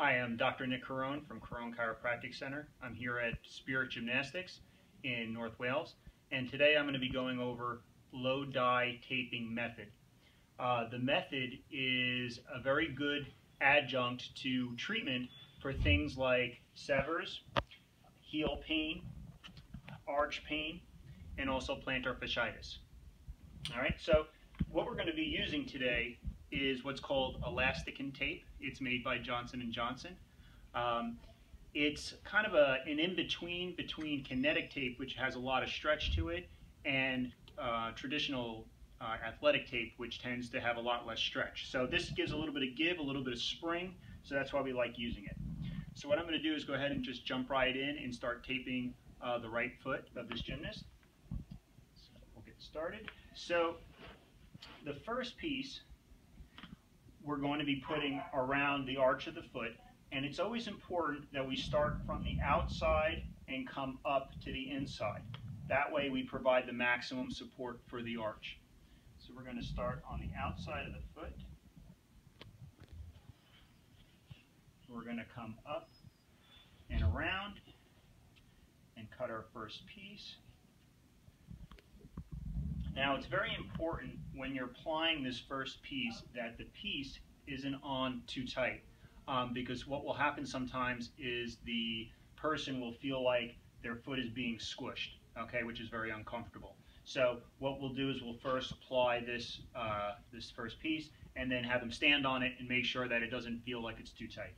Hi, I'm Dr. Nick Carone from Carone Chiropractic Center. I'm here at Spirit Gymnastics in North Wales, and today I'm going to be going over low dye taping method. The method is a very good adjunct to treatment for things like severs, heel pain, arch pain, and also plantar fasciitis. All right, so what we're going to be using today is what's called Elastican tape. It's made by Johnson & Johnson. It's kind of an in-between between kinetic tape, which has a lot of stretch to it, and traditional athletic tape, which tends to have a lot less stretch. So this gives a little bit of give, a little bit of spring, so that's why we like using it. So what I'm going to do is go ahead and just jump right in and start taping the right foot of this gymnast. So we'll get started. So the first piece we're going to be putting around the arch of the foot, and it's always important that we start from the outside and come up to the inside. That way we provide the maximum support for the arch. So we're going to start on the outside of the foot. We're going to come up and around and cut our first piece. Now it's very important when you're applying this first piece that the piece isn't on too tight, because what will happen sometimes is the person will feel like their foot is being squished, okay, which is very uncomfortable. So what we'll do is we'll first apply this, this first piece and then have them stand on it and make sure that it doesn't feel like it's too tight.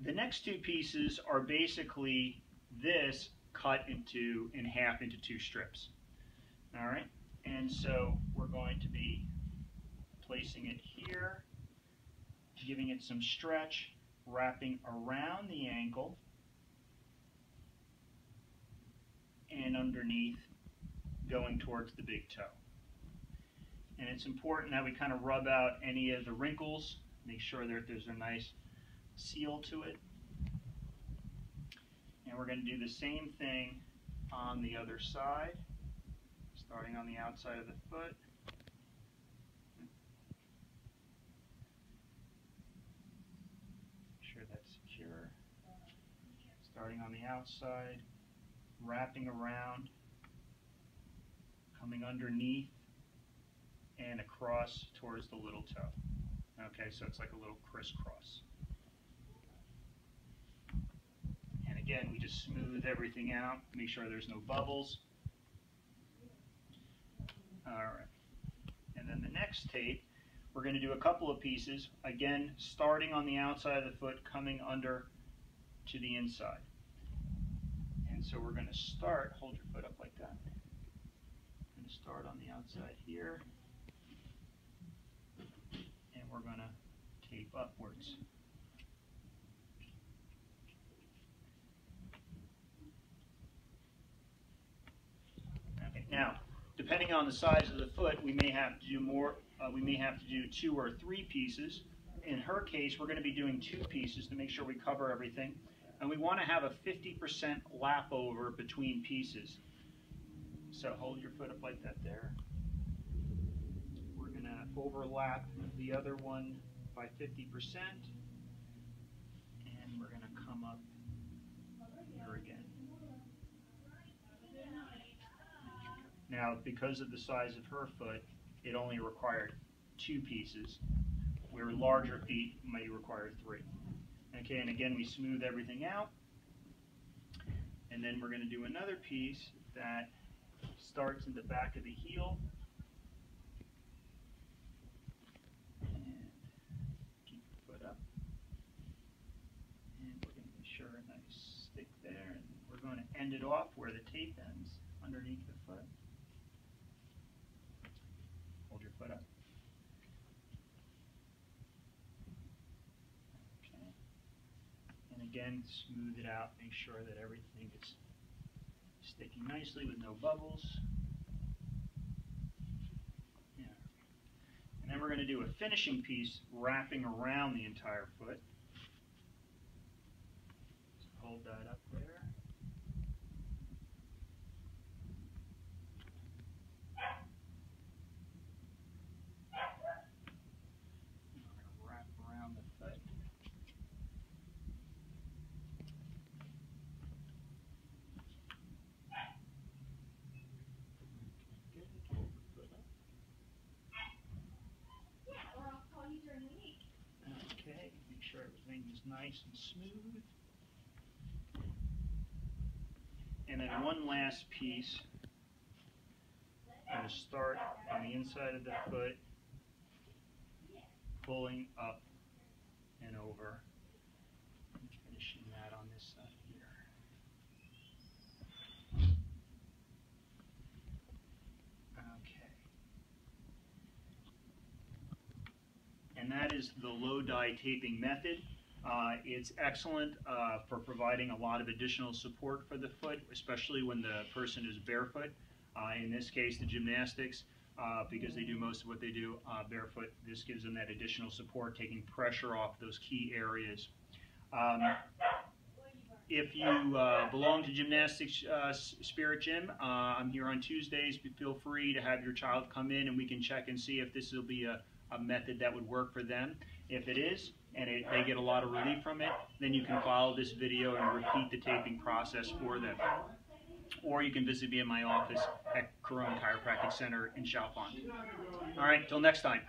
The next two pieces are basically this cut in half into two strips. All right, and so we're going to be placing it here, giving it some stretch, wrapping around the ankle and underneath, going towards the big toe. And it's important that we kind of rub out any of the wrinkles, make sure that there's a nice seal to it. And we're going to do the same thing on the other side. Starting on the outside of the foot. Make sure that's secure. Starting on the outside, wrapping around, coming underneath, and across towards the little toe. Okay, so it's like a little crisscross. And again, we just smooth everything out, make sure there's no bubbles. All right, and then the next tape, we're going to do a couple of pieces, again, starting on the outside of the foot, coming under to the inside. And so we're going to start, hold your foot up like that. We're going to start on the outside here, and we're going to tape upwards. Okay, now, depending on the size of the foot, we may have to do more. We may have to do 2 or 3 pieces. In her case, we're going to be doing 2 pieces to make sure we cover everything. And we want to have a 50% lap over between pieces. So hold your foot up like that there. We're going to overlap the other one by 50%. And we're going to come up here again. Now, because of the size of her foot, it only required 2 pieces, where larger feet may require 3. Okay, and again, we smooth everything out. And then we're going to do another piece that starts in the back of the heel. And keep your foot up. And we're going to ensure a nice stick there. And we're going to end it off where the tape ends, underneath the foot. Hold your foot up. Okay. And again, smooth it out. Make sure that everything is sticking nicely with no bubbles. Yeah. And then we're going to do a finishing piece wrapping around the entire foot. So hold that up there. nice and smooth. And then one last piece. I'm going to start on the inside of the foot, pulling up and over, and finishing that on this side here. Okay. And that is the low dye taping method. It's excellent for providing a lot of additional support for the foot, especially when the person is barefoot. In this case, the gymnastics, because they do most of what they do barefoot, this gives them that additional support, taking pressure off those key areas. If you belong to Gymnastics Spirit Gym, I'm here on Tuesdays. Feel free to have your child come in and we can check and see if this will be a method that would work for them. If it is, and they get a lot of relief from it, then you can follow this video and repeat the taping process for them. Or you can visit me in my office at Corone Chiropractic Center in Chalfont. All right, till next time.